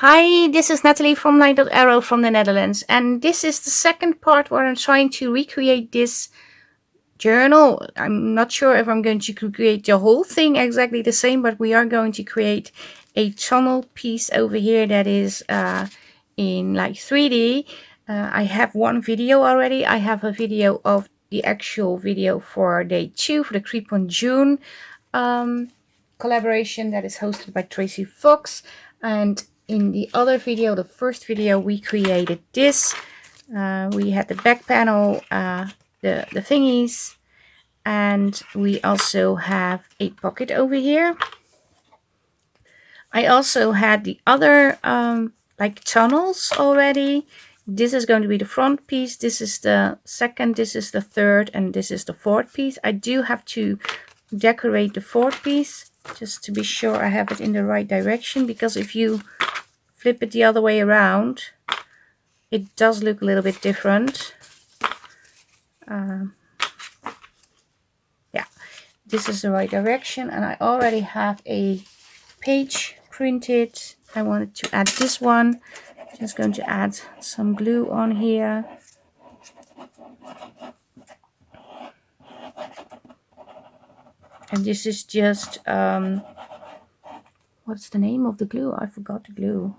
Hi, this is Nathalie from LineDotArrow from the Netherlands, and this is the second part where I'm trying to recreate this journal. I'm not sure if I'm going to create the whole thing exactly the same, but we are going to create a tunnel piece over here that is in like 3D. I have one video already. I have a video of the actual video for day 2 for the Creep on June collaboration that is hosted by Tracie Fox, and in the other video, the first video, we created this. We had the back panel, the thingies, and we also have a pocket over here. I also had the other like tunnels already. This is going to be the front piece. This is the second, this is the third, and this is the fourth piece. I do have to decorate the fourth piece just to be sure I have it in the right direction, because if you flip it the other way around, it does look a little bit different. Yeah, this is the right direction, and I already have a page printed. I wanted to add this one. Just going to add some glue on here. And this is just what's the name of the glue? I forgot the glue.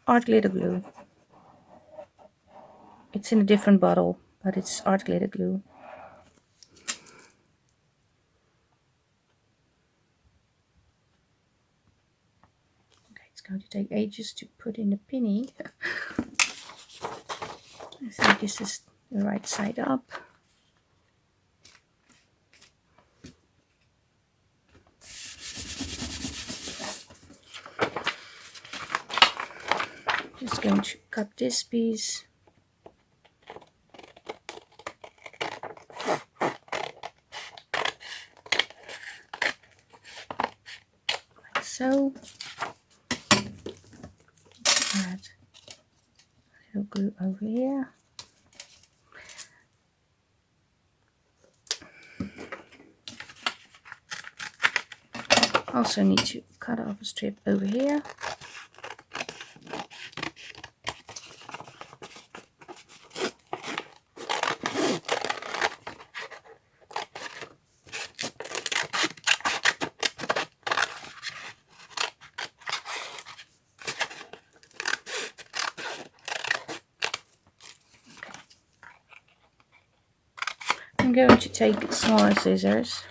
Art glitter glue. It's in a different bottle, but it's art glitter glue. Okay, it's going to take ages to put in the pinny. I think this is the right side up. Just going to cut this piece. Like so. Add a little glue over here. Also need to cut off a strip over here. I'm going to take smaller scissors.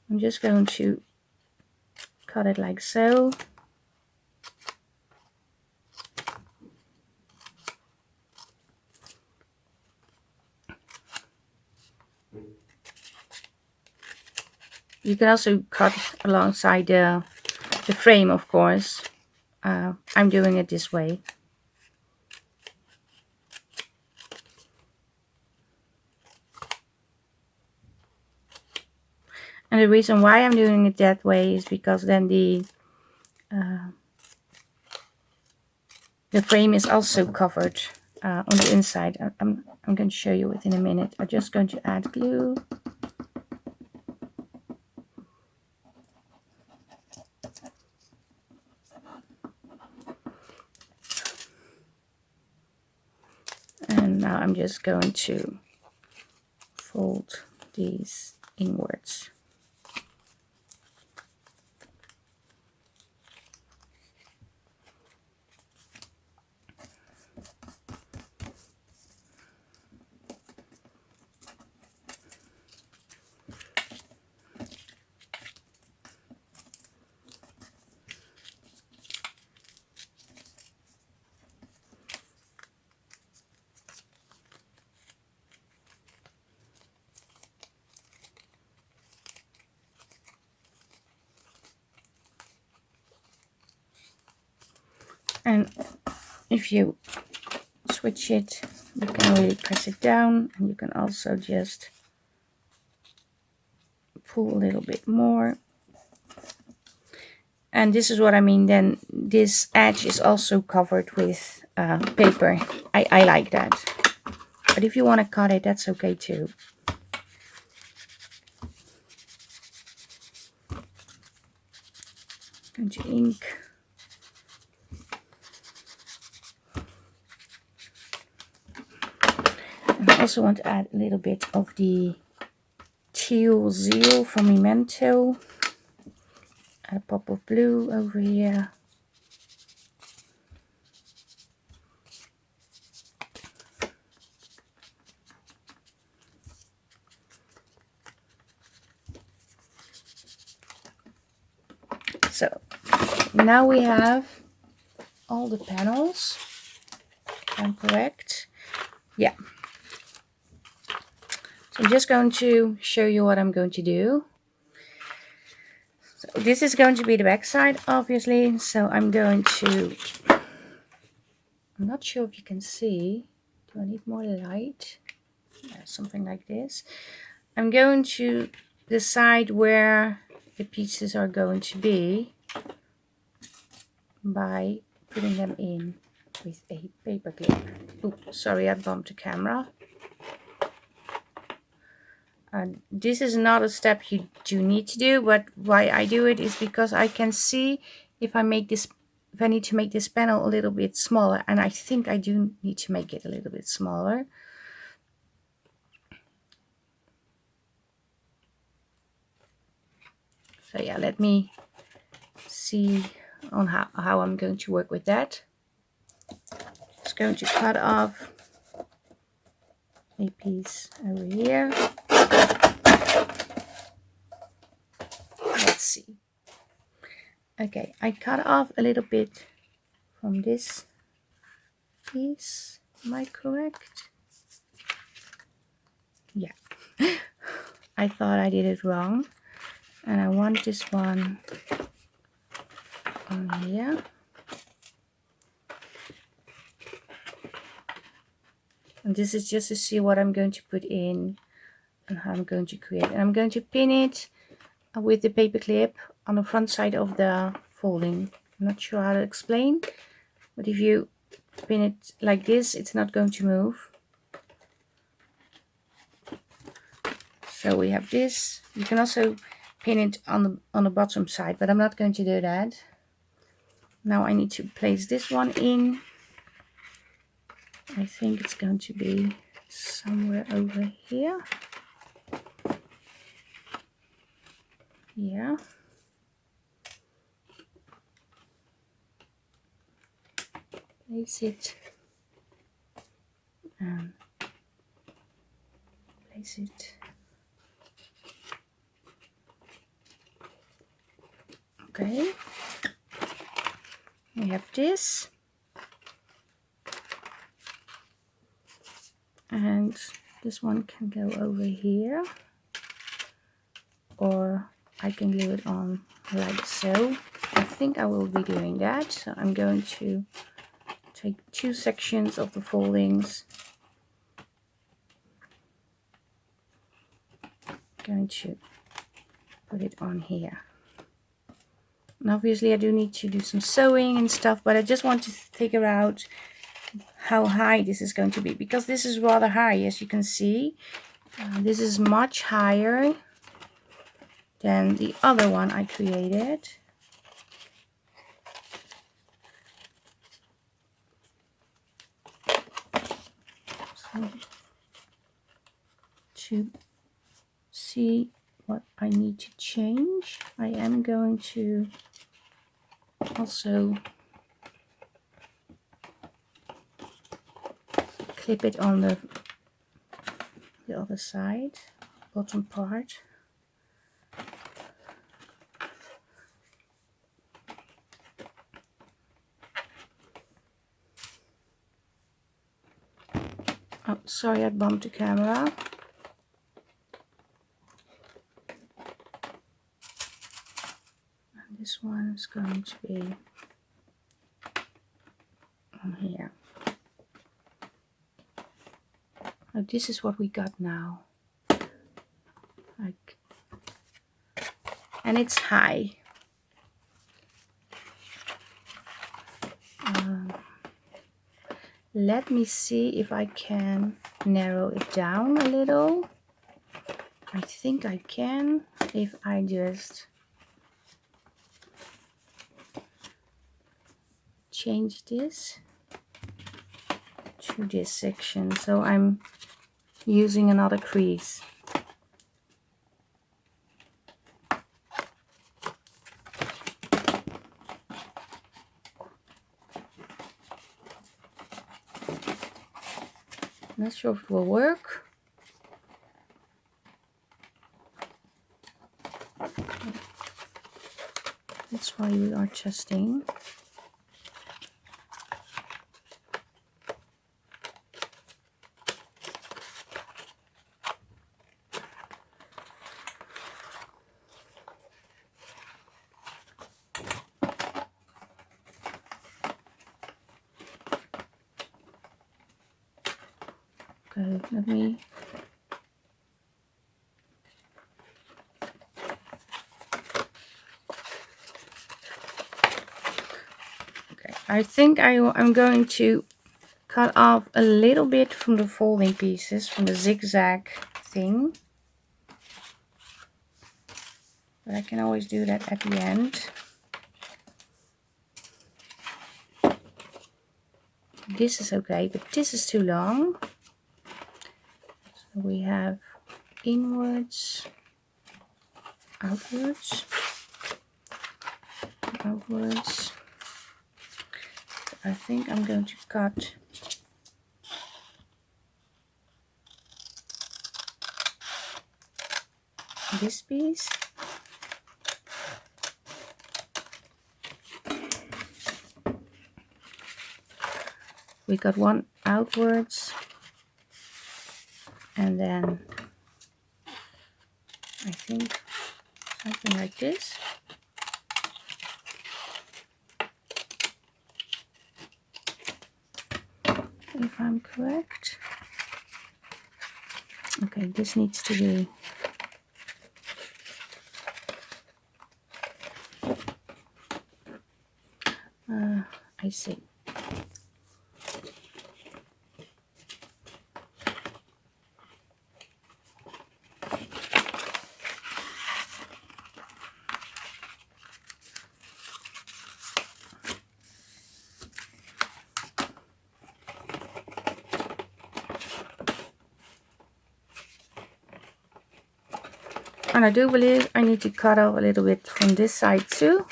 I'm just going to cut it like so. You can also cut alongside the frame, of course. I'm doing it this way. And the reason why I'm doing it that way is because then the frame is also covered on the inside. I'm going to show you it in a minute. I'm just going to add glue. And now I'm just going to fold these inwards. And if you switch it, you can really press it down, and you can also just pull a little bit more. And this is what I mean, then this edge is also covered with paper. I like that. But if you want to cut it, that's okay too. to ink. And I also want to add a little bit of the teal zeal from Memento. Add a pop of blue over here. So now we have all the panels. If I'm correct. Yeah. So I'm just going to show you what I'm going to do. So this is going to be the back side, obviously. So I'm going to, I'm not sure if you can see. Do I need more light? Yeah, something like this. I'm going to decide where the pieces are going to be by putting them in with a paper clip. Oops, sorry, I bumped the camera. This is not a step you do need to do, but why I do it is because I can see if I make this, if I need to make this panel a little bit smaller, and I think I do need to make it a little bit smaller. So yeah, let me see on how I'm going to work with that. Just going to cut off a piece over here. Let's see. Okay, I cut off a little bit from this piece. Am I correct? Yeah. I thought I did it wrong. And I want this one on here. And this is just to see what I'm going to put in and how I'm going to create. And I'm going to pin it with the paper clip on the front side of the folding. I'm not sure how to explain, but if you pin it like this, it's not going to move. So we have this. You can also pin it on the bottom side, but I'm not going to do that. Now I need to place this one in. I think it's going to be somewhere over here. Yeah. Place it and place it. Okay. We have this. And this one can go over here, or I can glue it on like so. I think I will be doing that. So I'm going to take two sections of the foldings. Going to put it on here. And obviously I do need to do some sewing and stuff, but I just want to figure out how high this is going to be, because this is rather high, as you can see. This is much higher than the other one I created. So, to see what I need to change, I am going to also clip it on the other side, bottom part. Oh, sorry, I bumped the camera. And this one is going to be on here. Oh, this is what we got now. Like, and it's high. Let me see if I can narrow it down a little. I think I can if I just change this to this section, so I'm using another crease. Not sure if it will work. That's why we are testing. Okay, let me I think I'm going to cut off a little bit from the folding pieces, from the zigzag thing. But I can always do that at the end. This is okay, but this is too long. So we have inwards, outwards, outwards. I think I'm going to cut this piece. We got one outwards, and then I think something like this. If I'm correct. Okay, this needs to be I see. And I do believe I need to cut off a little bit from this side too.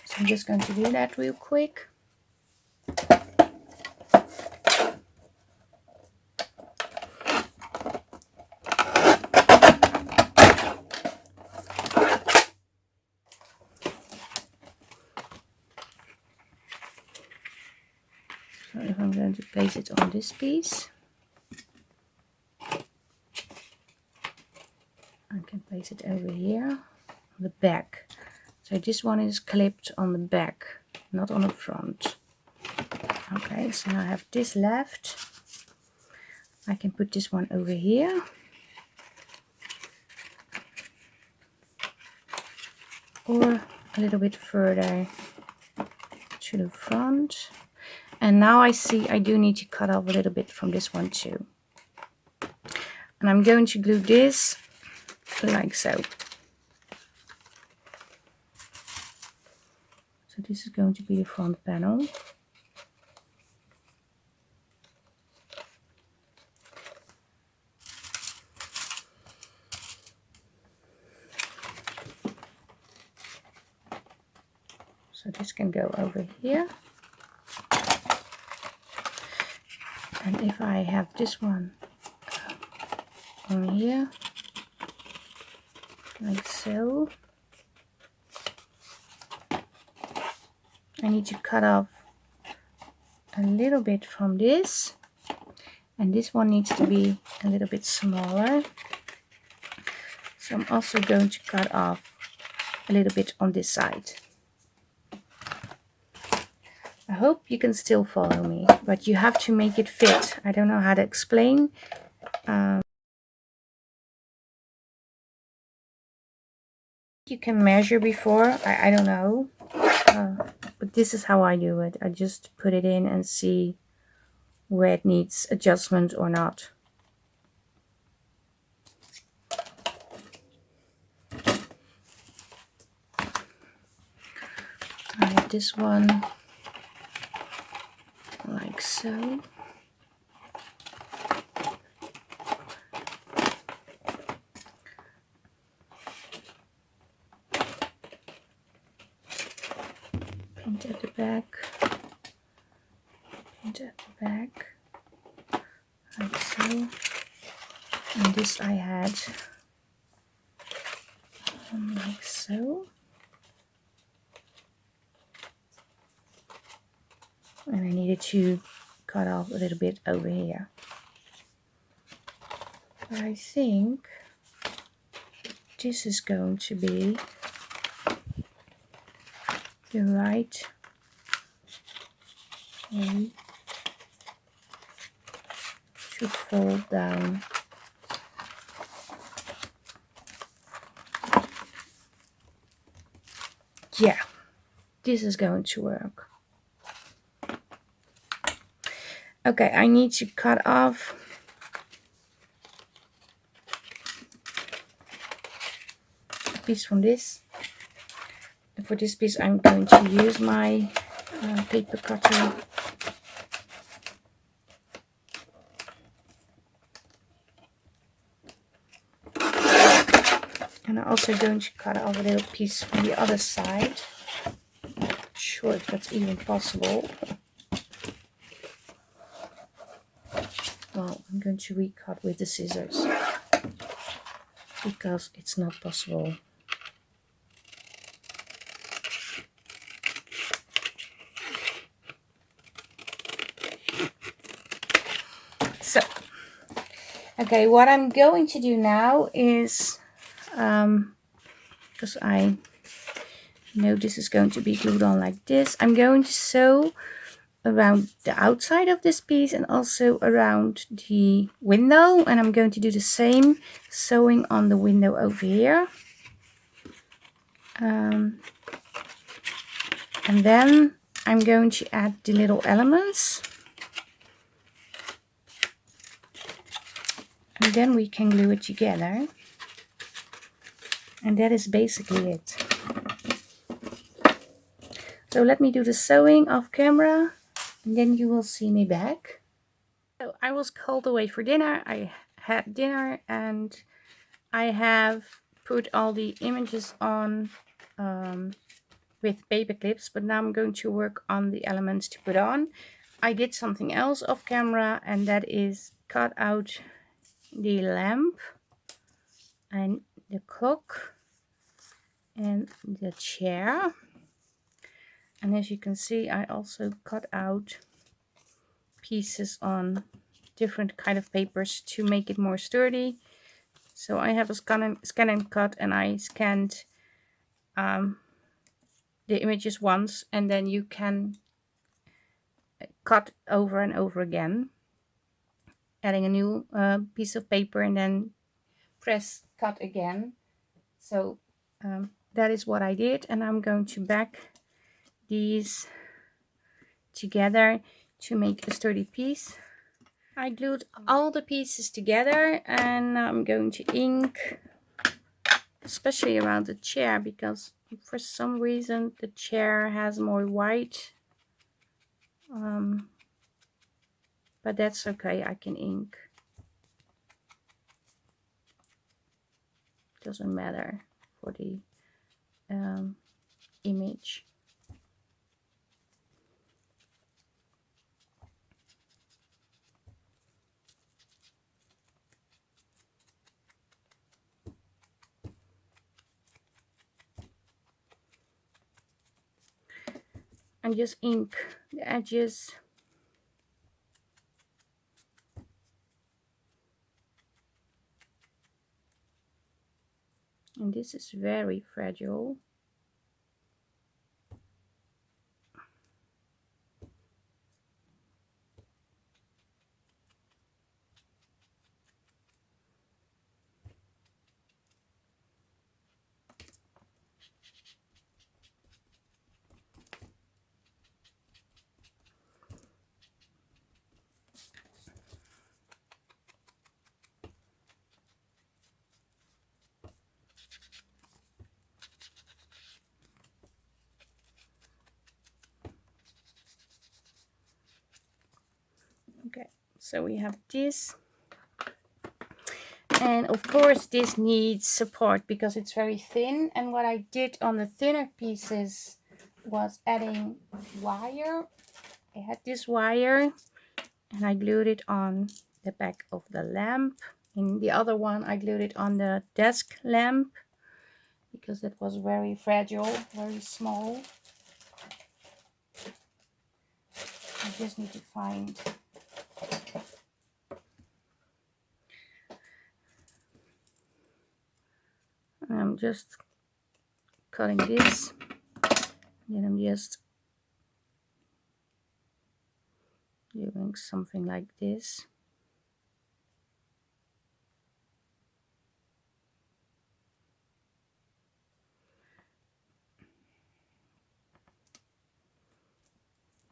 So I'm just going to do that real quick. So if I'm going to place it on this piece, I can place it over here on the back. So this one is clipped on the back, not on the front. Okay, so now I have this left. I can put this one over here. Or a little bit further to the front. And now I see I do need to cut off a little bit from this one too. And I'm going to glue this like so. So this is going to be the front panel. So this can go over here. And if I have this one on here, like so, I need to cut off a little bit from this, and this one needs to be a little bit smaller. So I'm also going to cut off a little bit on this side. I hope you can still follow me, but you have to make it fit. I don't know how to explain. You can measure before, I don't know. But this is how I do it. I just put it in and see where it needs adjustment or not. I have this one like so. Paint at the back, paint at the back, like so. And this I had like so. And I needed to cut off a little bit over here. But I think this is going to be the right way to fold down. Yeah, this is going to work. Okay, I need to cut off a piece from this. And for this piece I'm going to use my paper cutter. And I'm also going to cut off a little piece from the other side. Not sure if that's even possible. Well, I'm going to recut with the scissors because it's not possible. So, okay, what I'm going to do now is, because I know this is going to be glued on like this, I'm going to sew around the outside of this piece and also around the window, and I'm going to do the same sewing on the window over here. And then I'm going to add the little elements, and then we can glue it together, and that is basically it. So let me do the sewing off camera, and then you will see me back. So I was called away for dinner. I had dinner and I have put all the images on with paper clips, but now I'm going to work on the elements to put on. I did something else off camera, and that is cut out the lamp and the clock and the chair. And as you can see, I also cut out pieces on different kind of papers to make it more sturdy. So I have a scan and cut, and I scanned the images once, and then you can cut over and over again, adding a new piece of paper and then press cut again. So that is what I did, and I'm going to back these together to make a sturdy piece. I glued all the pieces together, and now I'm going to ink, especially around the chair, because for some reason the chair has more white, but that's okay, I can ink, doesn't matter for the image. And just ink the edges. And this is very fragile. Okay, so we have this. And of course this needs support because it's very thin, and what I did on the thinner pieces was adding wire. I had this wire and I glued it on the back of the lamp. In the other one I glued it on the desk lamp because it was very fragile, very small. I just need to find I'm just cutting this, and then I'm just doing something like this.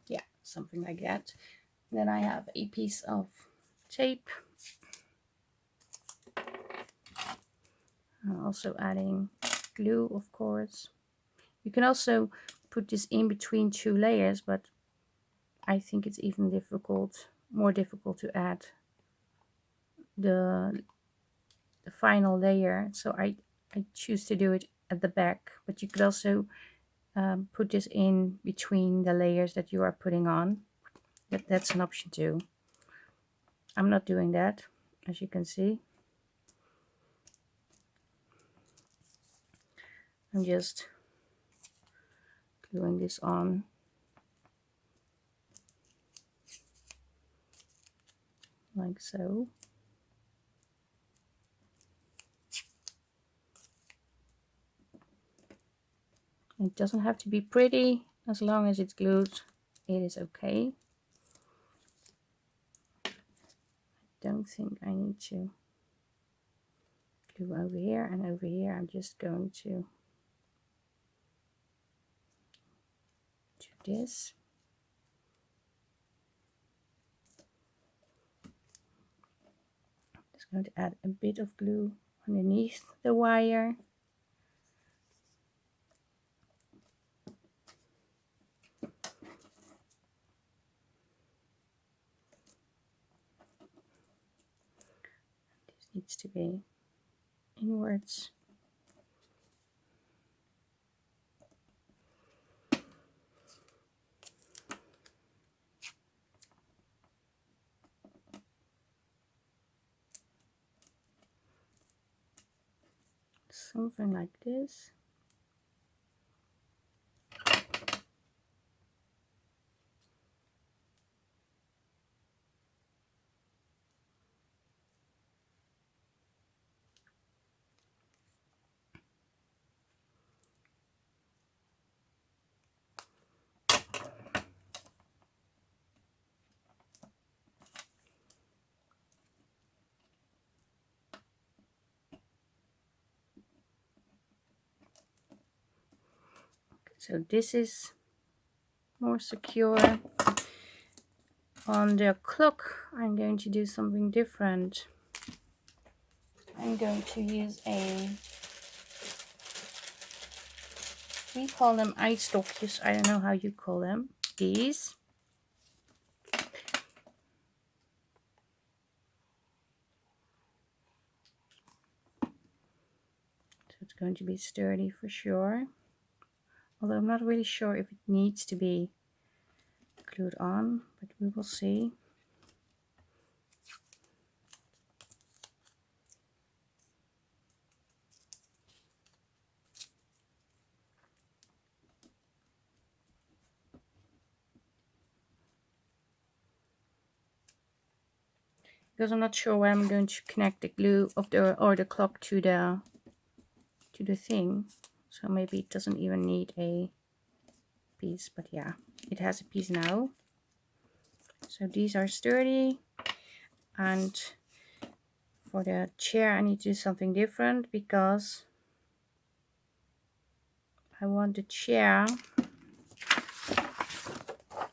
Yeah, something like that. Then I have a piece of tape. I'm also adding glue, of course. You can also put this in between two layers, but I think it's even more difficult to add the final layer. So I choose to do it at the back, but you could also put this in between the layers that you are putting on. That's an option too. I'm not doing that, as you can see. I'm just gluing this on like so. It doesn't have to be pretty, as long as it's glued, it is okay. I don't think I need to glue over here and over here. I'm just going to do this. Just going to add a bit of glue underneath the wire. This needs to be inwards. Something like this. So this is more secure. On the clock, I'm going to do something different. I'm going to use we call them eye stokjes. I don't know how you call them. These. So it's going to be sturdy for sure. Although I'm not really sure if it needs to be glued on, but we will see. Because I'm not sure where I'm going to connect the glue of the clock to the thing. So maybe it doesn't even need a piece, but yeah, it has a piece now. So these are sturdy, and for the chair I need to do something different because I want the chair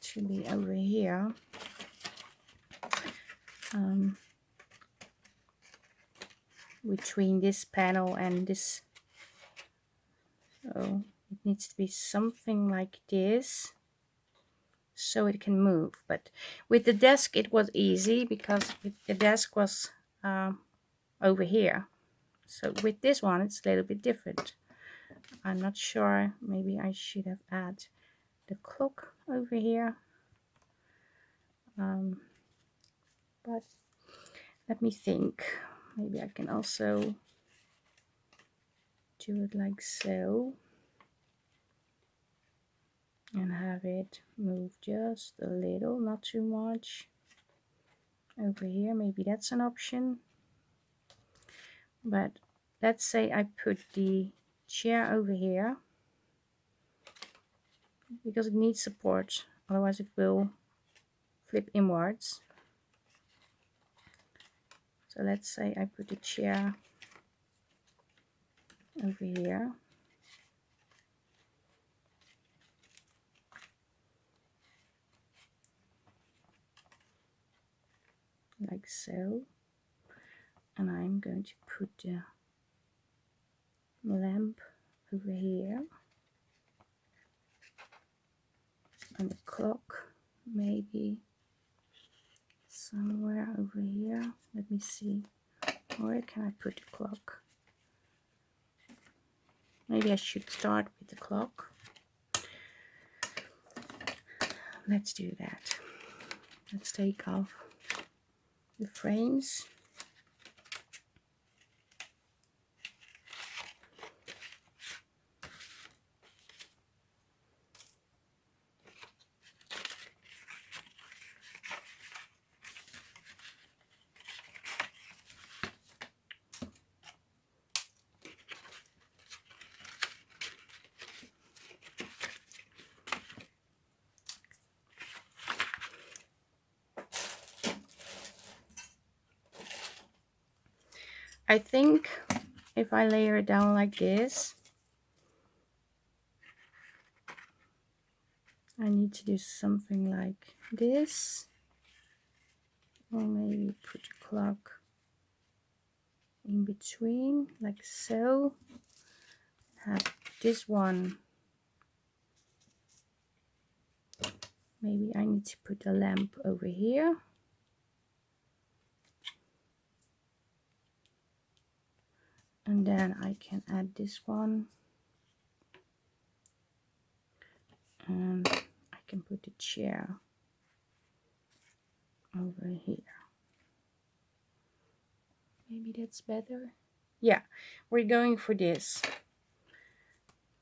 to be over here. Between this panel and this, so it needs to be something like this. so it can move. But with the desk it was easy because the desk was over here. So with this one it's a little bit different. I'm not sure, maybe I should have added the clock over here. But let me think. Maybe I can also do it like so and have it move just a little, not too much. Over here, maybe that's an option. But let's say I put the chair over here because it needs support, otherwise it will flip inwards. So let's say I put the chair over here. Like so. And I'm going to put the lamp over here. And the clock maybe somewhere over here. Let me see. Where can I put the clock? Maybe I should start with the clock. Let's do that. Let's take off the frames. I think if I layer it down like this, I need to do something like this, or maybe put a clock in between like so. Have this one, maybe I need to put a lamp over here. And then I can add this one. And I can put the chair over here. Maybe that's better. Yeah, we're going for this.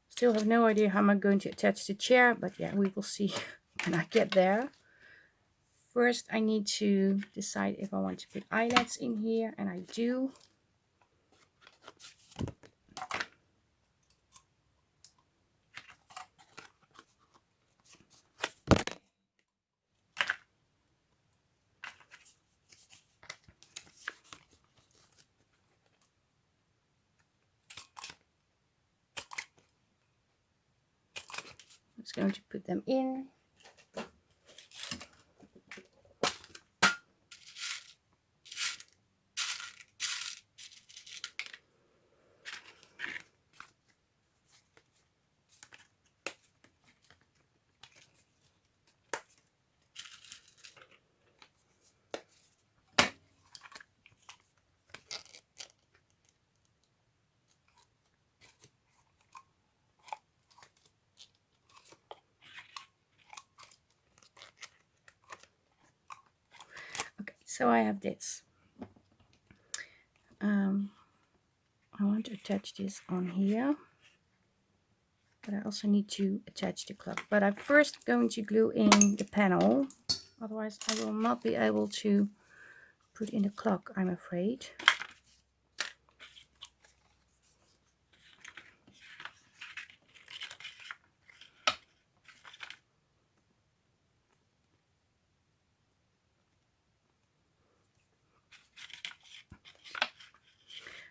Still have no idea how I'm going to attach the chair, but yeah, we will see when I get there. First, I need to decide if I want to put eyelets in here, and I do. I'm just going to put them in. So I have this. I want to attach this on here, but I also need to attach the clock. But I'm first going to glue in the panel, otherwise I will not be able to put in the clock, I'm afraid.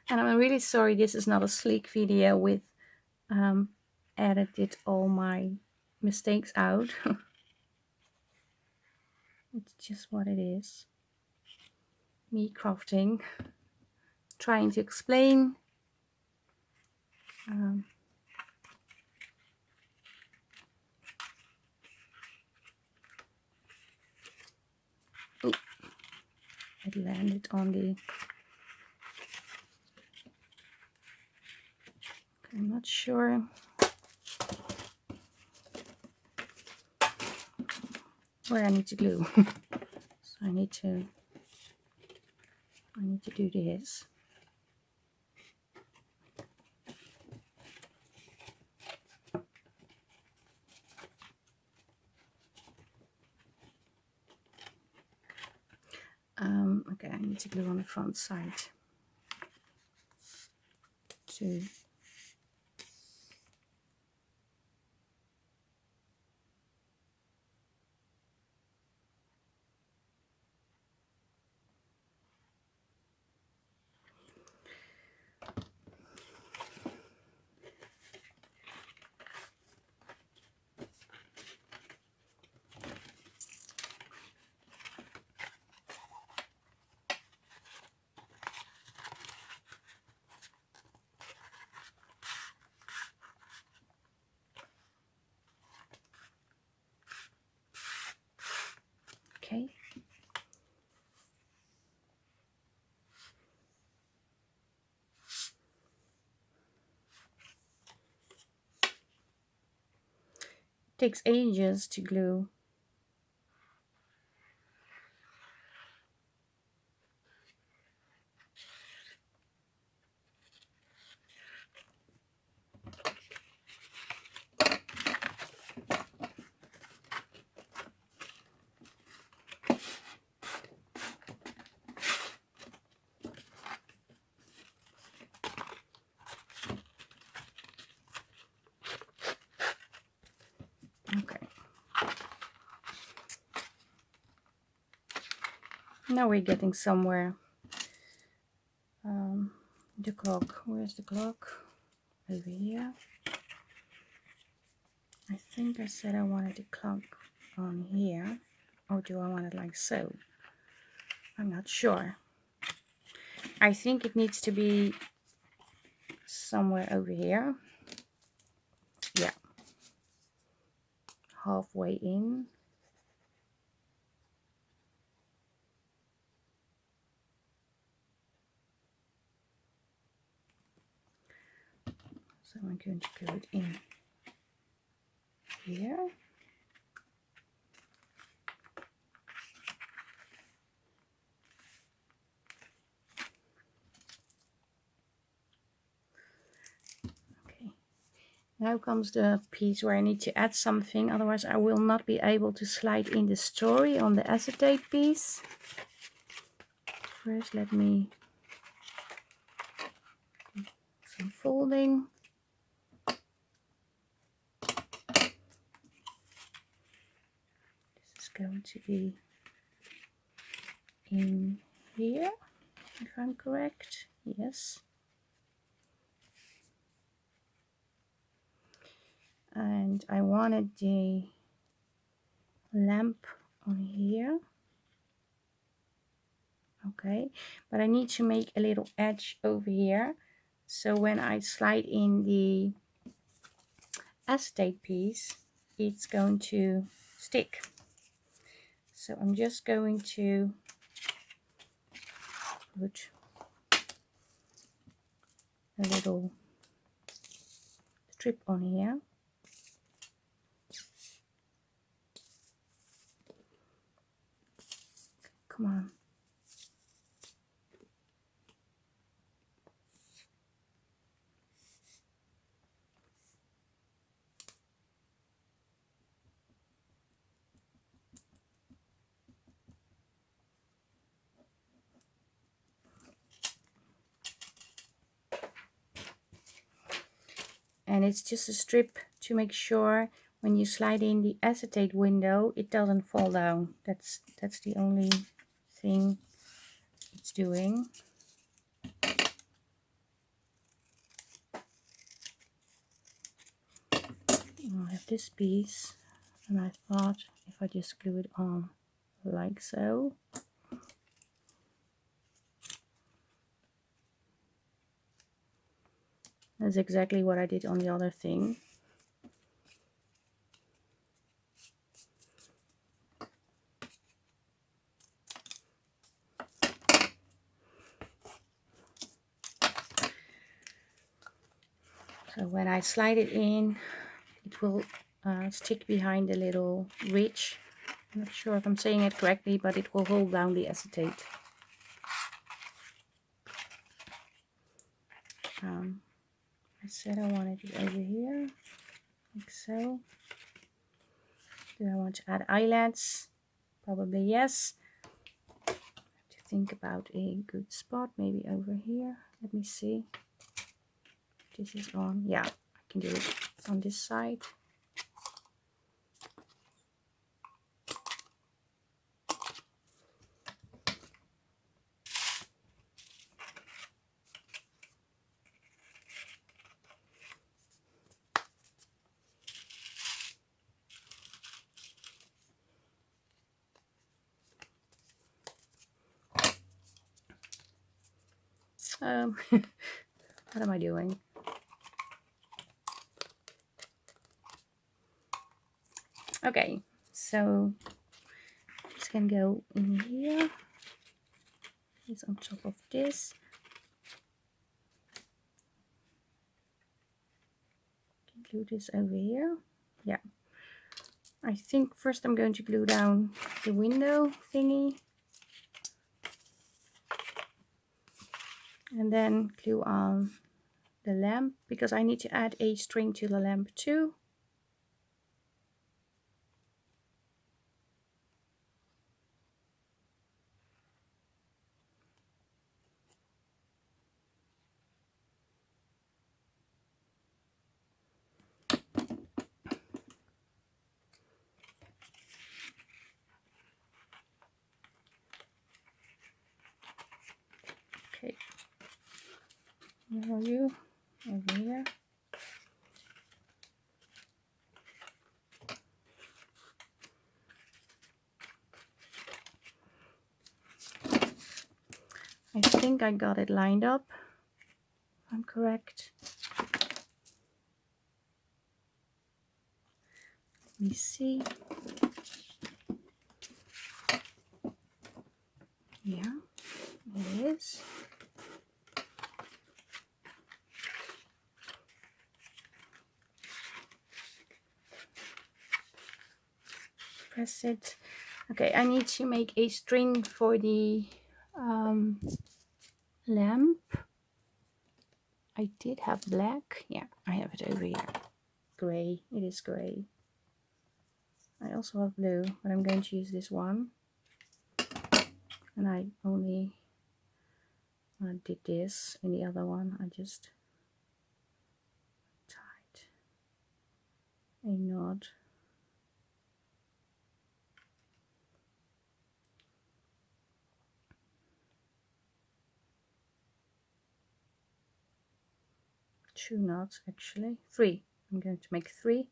And I'm really sorry this is not a sleek video with edited all my mistakes out. It's just what it is. Me crafting, trying to explain. landed on the... I'm not sure. Where I need to glue. So I need to do this. Okay, I need to glue on the front side too. Okay. Takes ages to glue. Okay. Now we're getting somewhere. The clock. Where's the clock? Over here. I think I said I wanted the clock on here. Or do I want it like so? I'm not sure. I think it needs to be somewhere over here. Yeah. Halfway in. So I'm going to glue it in here. Okay. Now comes the piece where I need to add something, otherwise I will not be able to slide in the story on the acetate piece. First let me do some folding. This is going to be in here, if I'm correct. Yes. And I wanted the lamp on here. Okay, but I need to make a little edge over here, so when I slide in the acetate piece, it's going to stick. So I'm just going to put a little strip on here. Come on. And it's just a strip to make sure when you slide in the acetate window it doesn't fall down. That's the only thing it's doing. I have this piece and I thought if I just glue it on like so. That's exactly what I did on the other thing. So when I slide it in, it will stick behind the little ridge. I'm not sure if I'm saying it correctly, but it will hold down the acetate. I said I wanted it over here, like so. Do I want to add eyelets? Probably yes. I have to think about a good spot, maybe over here. Let me see. This is on. Yeah, I can do it on this side. What am I doing? Okay, so this can go in here. It's on top of this. Glue this over here. Yeah. I think first I'm going to glue down the window thingy. And then glue on the lamp, because I need to add a string to the lamp too. Okay. Where are you? Over here. I think I got it lined up, if I'm correct. Let me see. Yeah, it is. Press it. Okay, I need to make a string for the lamp. I did have black. Yeah, I have it over here. Gray. It is gray. I also have blue, but I'm going to use this one. And I only did this. In the other one, I just tied a knot. Two knots actually. Three. I'm going to make three.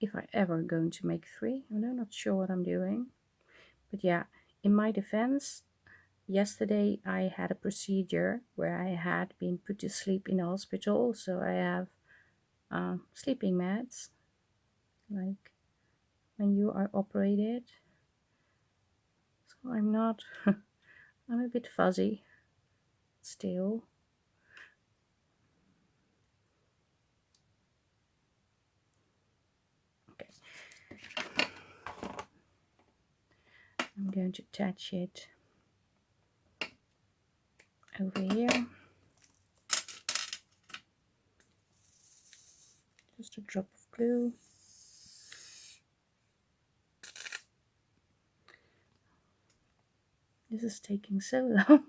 If I ever going to make three, I'm not sure what I'm doing. But yeah, in my defense, yesterday I had a procedure where I had been put to sleep in the hospital, so I have sleeping mats, like when you are operated. So I'm not, I'm a bit fuzzy still. Okay. I'm going to attach it over here. Just a drop of glue. This is taking so long.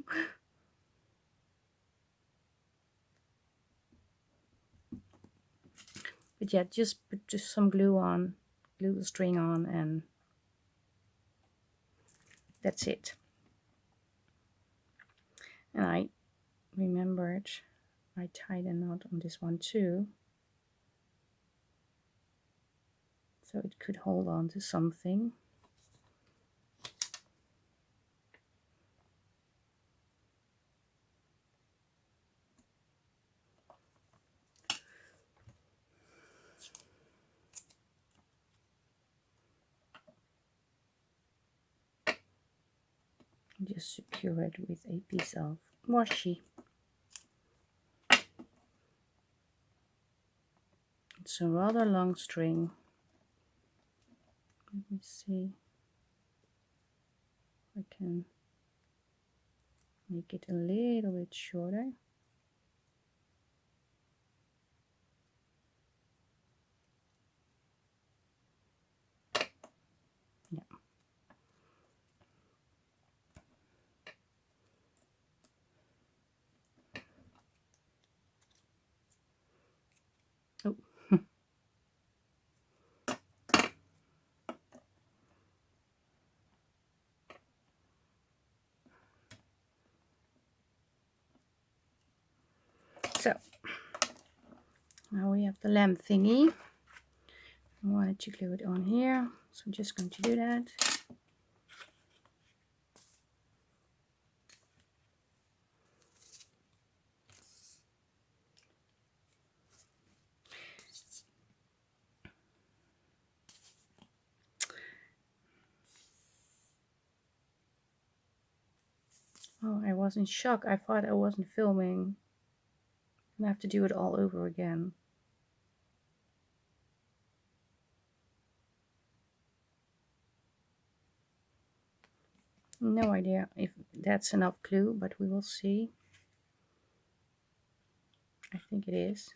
But yeah, just put some glue on, glue the string on, and that's it. And I remembered I tied a knot on this one too, so it could hold on to something. just secure it with a piece of washi. It's a rather long string. Let me see if I can make it a little bit shorter. Yeah. Oh. So now we have the lamp thingy. I wanted to glue it on here, so I'm just going to do that. Oh, I was in shock. I thought I wasn't filming. I have to do it all over again. No idea if that's enough glue, but we will see. I think it is.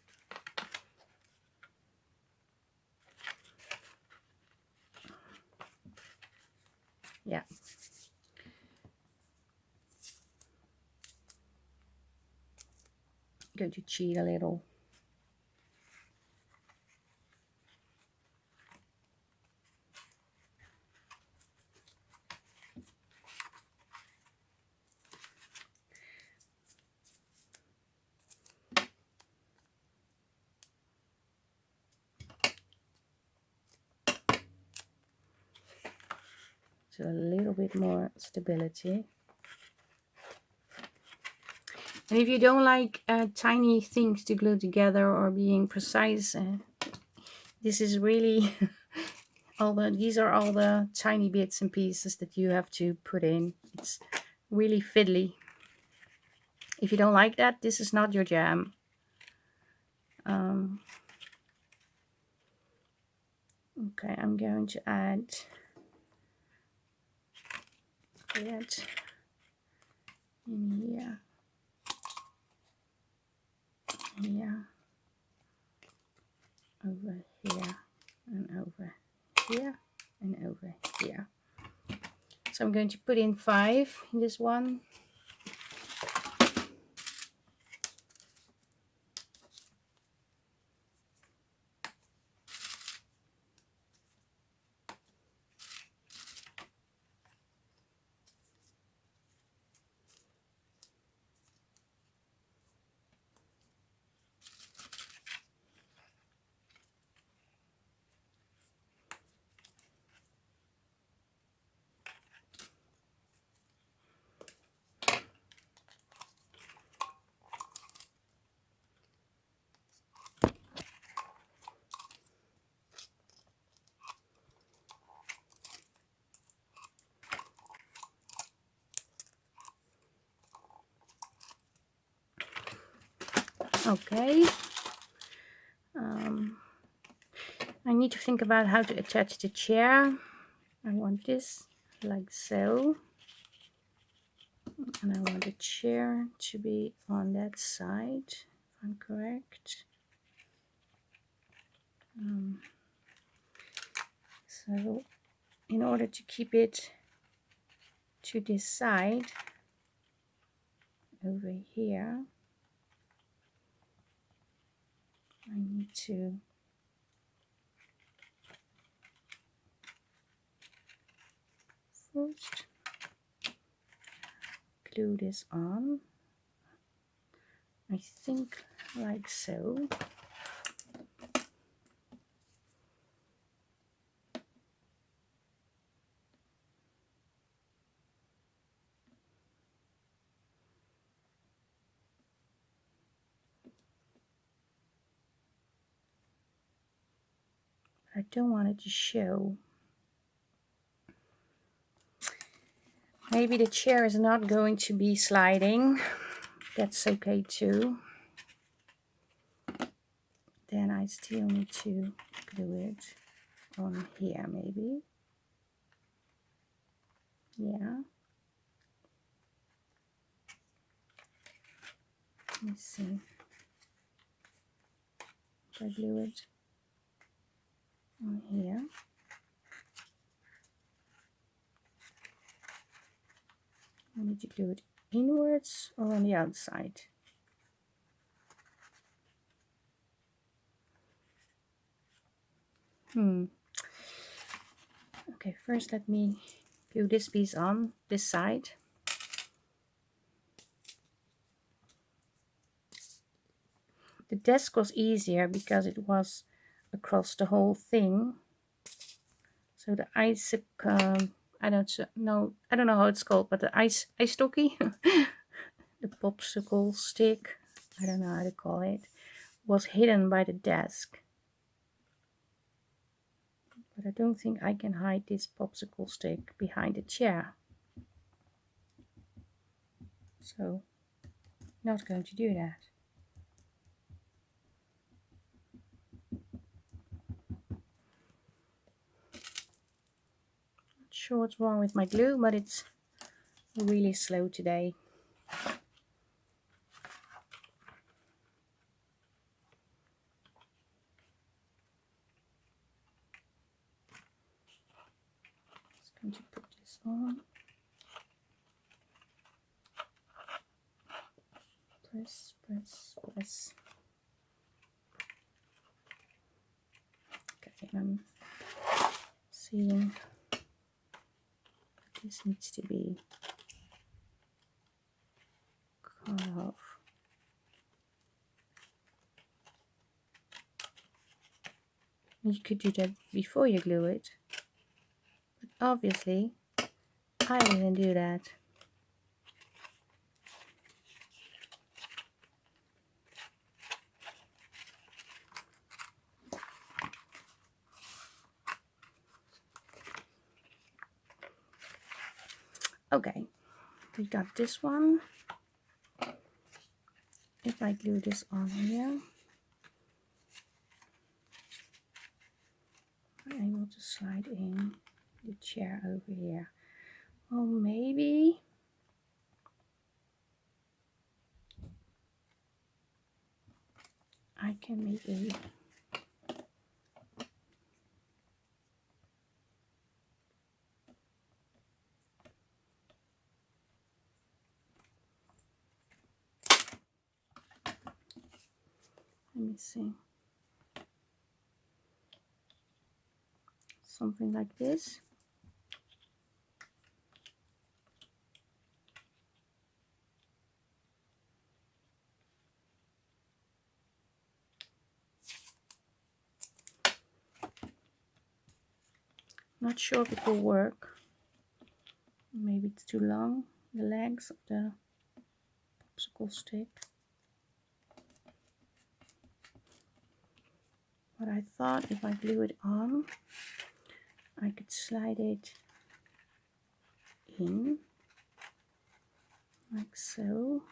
Yeah. Going to cheat a little. So a little bit more stability. And if you don't like tiny things to glue together or being precise, this is really these are all the tiny bits and pieces that you have to put in. It's really fiddly. If you don't like that, this is not your jam. Okay, I'm going to add that in here. Here, over here, and over here, and over here. So I'm going to put in 5 in this one. Okay. I need to think about how to attach the chair. I want this like so. And I want the chair to be on that side, if I'm correct. So in order to keep it to this side, over here, I need to first glue this on. I think like so. I don't want it to show. maybe the chair is not going to be sliding. That's okay too. Then I still need to glue it on here maybe. Yeah. Let me see. If I glue it on here. I need to glue it inwards or on the outside. Okay, first let me glue this piece on this side. The desk was easier because it was across the whole thing. So the ice, I don't know how it's called, but the ice hockey, the popsicle stick, I don't know how to call it, was hidden by the desk. But I don't think I can hide this popsicle stick behind the chair. So, not going to do that. Not sure what's wrong with my glue, but it's really slow today. Just going to put this on. Press, press, press. Okay, I'm seeing this needs to be cut off. You could do that before you glue it, but obviously I didn't do that. Okay, we got this one. If I glue this on here, I'm able to slide in the chair over here. Well, maybe I can make a let me see, something like this. Not sure if it will work. Maybe it's too long, the legs of the popsicle stick. But I thought if I glue it on, I could slide it in like so.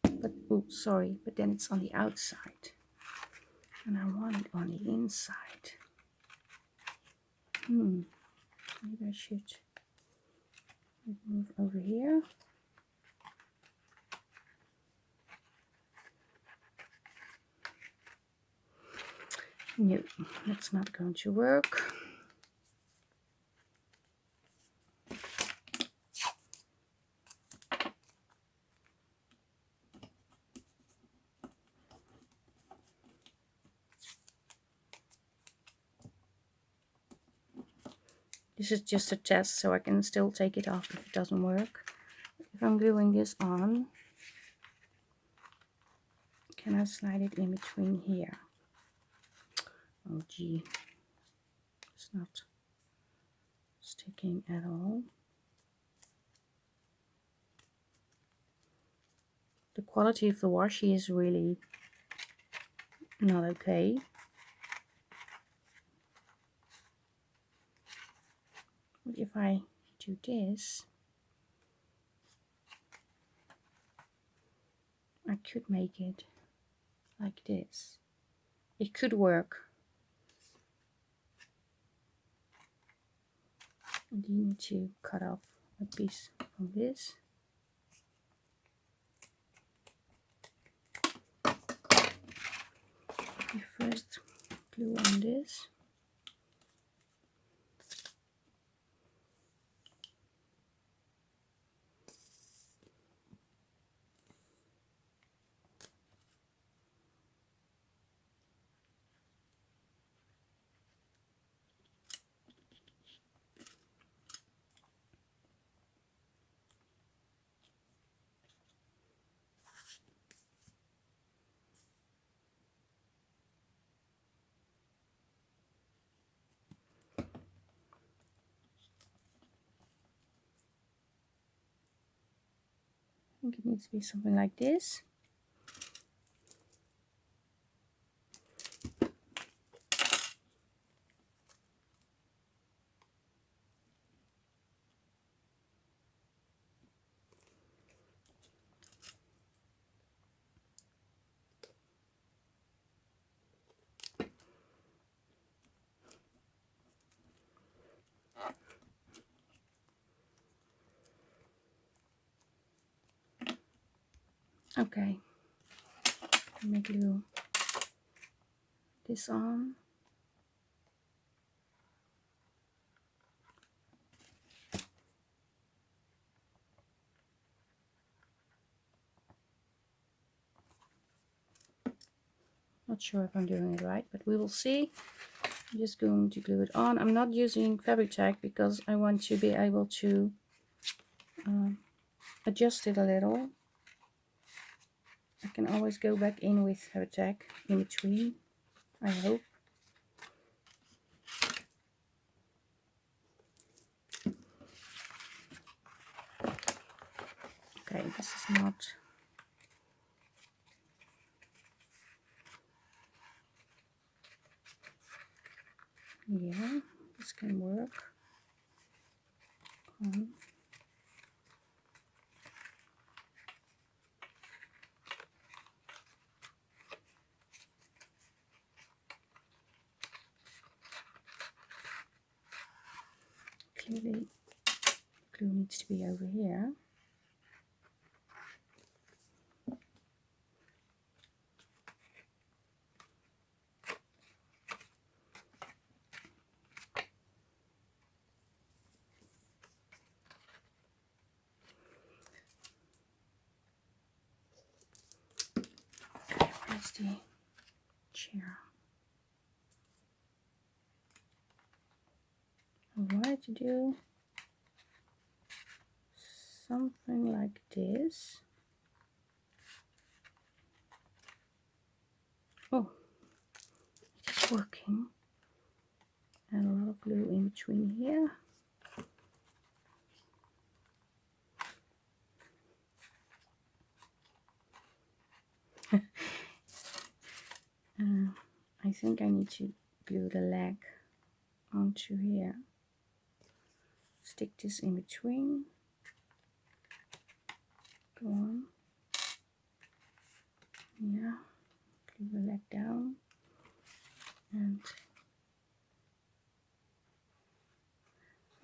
But oops, sorry, but then it's on the outside and I want it on the inside. Maybe I should move over here. No, that's not going to work. This is just a test, so I can still take it off if it doesn't work. If I'm gluing this on, can I slide it in between here? Oh gee, it's not sticking at all. The quality of the washi is really not okay. But if I do this, I could make it like this. It could work. And you need to cut off a piece from this. You first glue on this. I think it needs to be something like this. Okay, let me glue this on. Not sure if I'm doing it right, but we will see. I'm just going to glue it on. I'm not using fabric tag because I want to be able to adjust it a little. I can always go back in with fabric tag in between, I hope. Okay, this is not. Yeah, this can work. Clearly, glue needs to be over here. Where's the chair? I wanted to do something like this. Oh, it's working. And a lot of glue in between here. I think I need to glue the leg onto here. Stick this in between. Go on. Yeah. Glue the leg down. And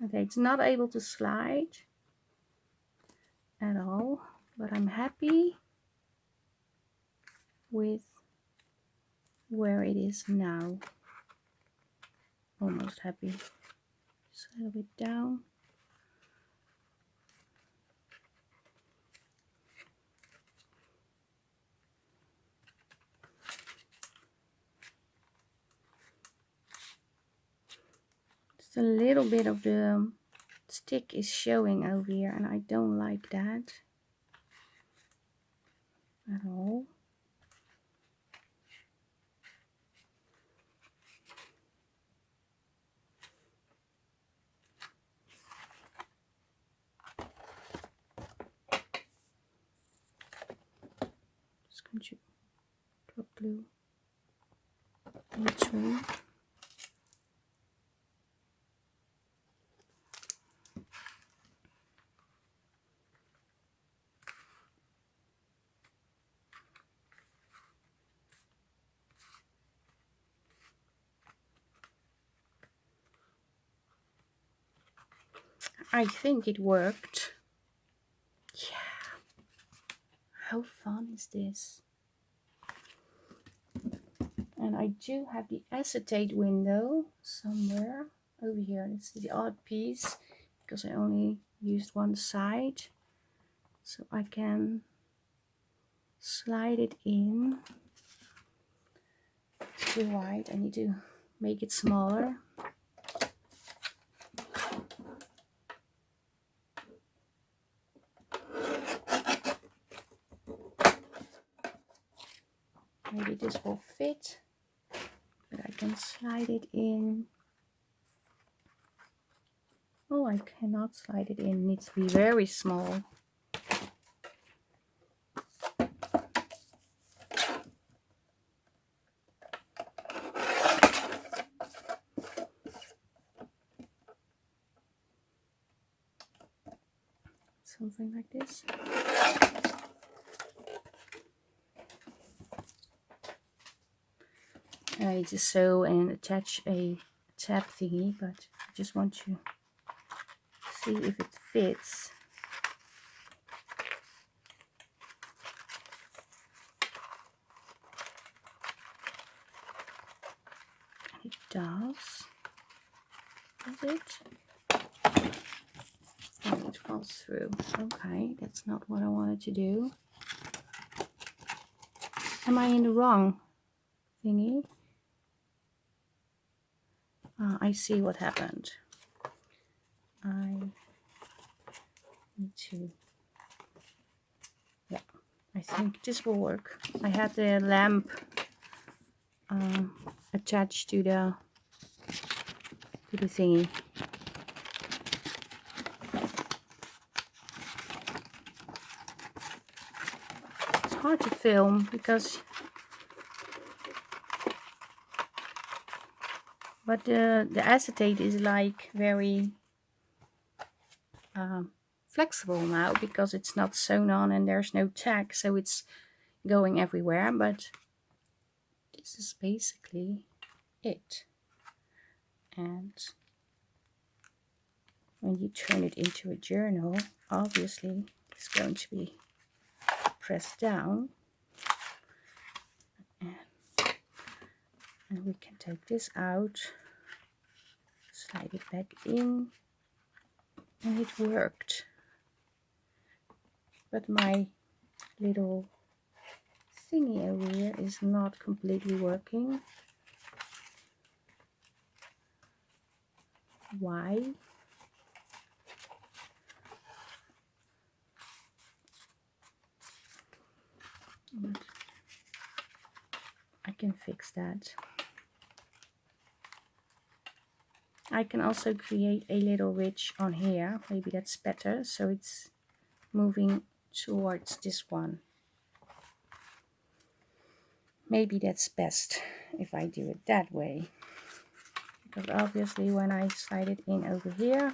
okay, it's not able to slide at all, but I'm happy with where it is now. Almost happy. Just a little bit down. Just a little bit of the stick is showing over here, and I don't like that at all. Just going to drop glue in between. I think it worked. Yeah. How fun is this? And I do have the acetate window somewhere over here. It's the odd piece because I only used one side. So I can slide it in. It's too wide. I need to make it smaller. Maybe this will fit, but I can slide it in. Oh, I cannot slide it in. It needs to be very small. Something like this. I need to sew and attach a tab thingy, but I just want to see if it fits. It does. Does it? And it falls through. Okay, that's not what I wanted to do. Am I in the wrong thingy? I see what happened. I need to, yeah, I think this will work. I had the lamp attached to the thingy. It's hard to film because but the acetate is like very flexible now because it's not sewn on and there's no tag, so it's going everywhere. But this is basically it. And when you turn it into a journal, obviously it's going to be pressed down, and we can take this out, slide it back in, and it worked. But my little thingy over here is not completely working. Why? But I can fix that. I can also create a little ridge on here. Maybe that's better, so it's moving towards this one. Maybe that's best if I do it that way, because obviously when I slide it in over here,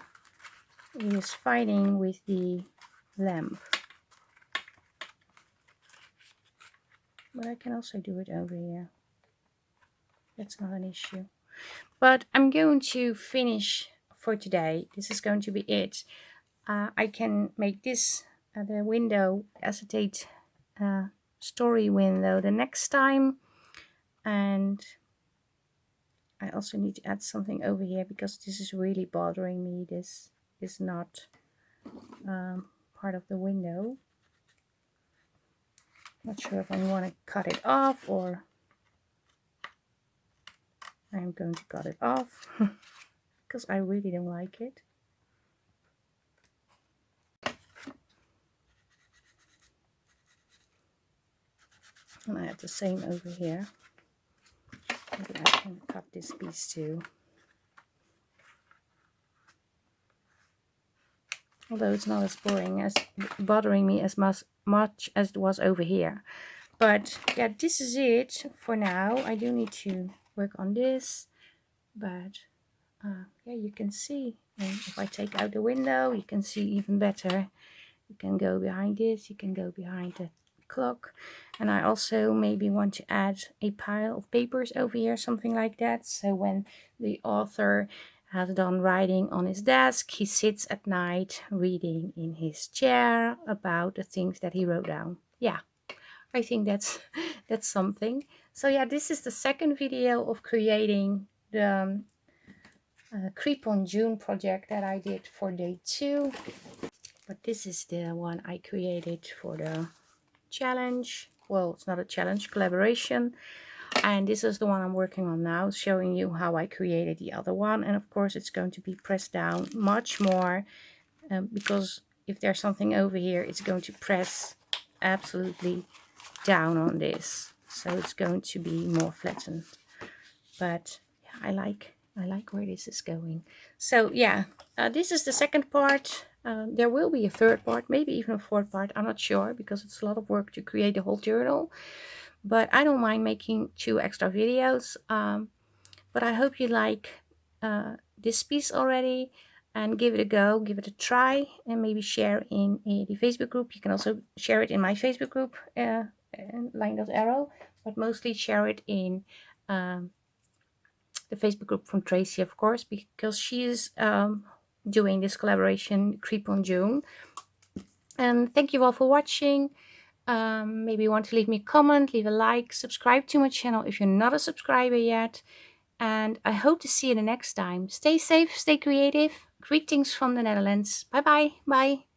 it is fighting with the lamp. But I can also do it over here. That's not an issue. But I'm going to finish for today. This is going to be it. I can make this the window acetate story window the next time, and I also need to add something over here because this is really bothering me. This is not part of the window. Not sure if I want to cut it off, or I'm going to cut it off because I really don't like it. And I have the same over here. Maybe I can cut this piece too. Although it's not as bothering me as much as it was over here. But yeah, this is it for now. I do need to work on this, but yeah, you can see. And if I take out the window, you can see even better. You can go behind this, you can go behind the clock. And I also maybe want to add a pile of papers over here, something like that. So when the author has done writing on his desk. He sits at night reading in his chair about the things that he wrote down. Yeah, I think that's that's something. So yeah, this is the second video of creating the Creep on June project that I did for day 2. But this is the one I created for the challenge. Well, it's not a challenge, collaboration. And this is the one I'm working on now, showing you how I created the other one. And of course it's going to be pressed down much more, because if there's something over here, it's going to press absolutely down on this. So it's going to be more flattened. But yeah, I like where this is going. So yeah, this is the second part. There will be a third part, maybe even a fourth part. I'm not sure, because it's a lot of work to create the whole journal. But I don't mind making 2 extra videos. But I hope you like this piece already, and give it a go, give it a try, and maybe share in the Facebook group. You can also share it in my Facebook group, LineDotArrow, but mostly share it in the Facebook group from Tracie, of course, because she's doing this collaboration Creep on June. And thank you all for watching. Maybe you want to leave me a comment, leave a like, subscribe to my channel if you're not a subscriber yet. And I hope to see you the next time. Stay safe, stay creative. Greetings from the Netherlands. Bye bye. Bye.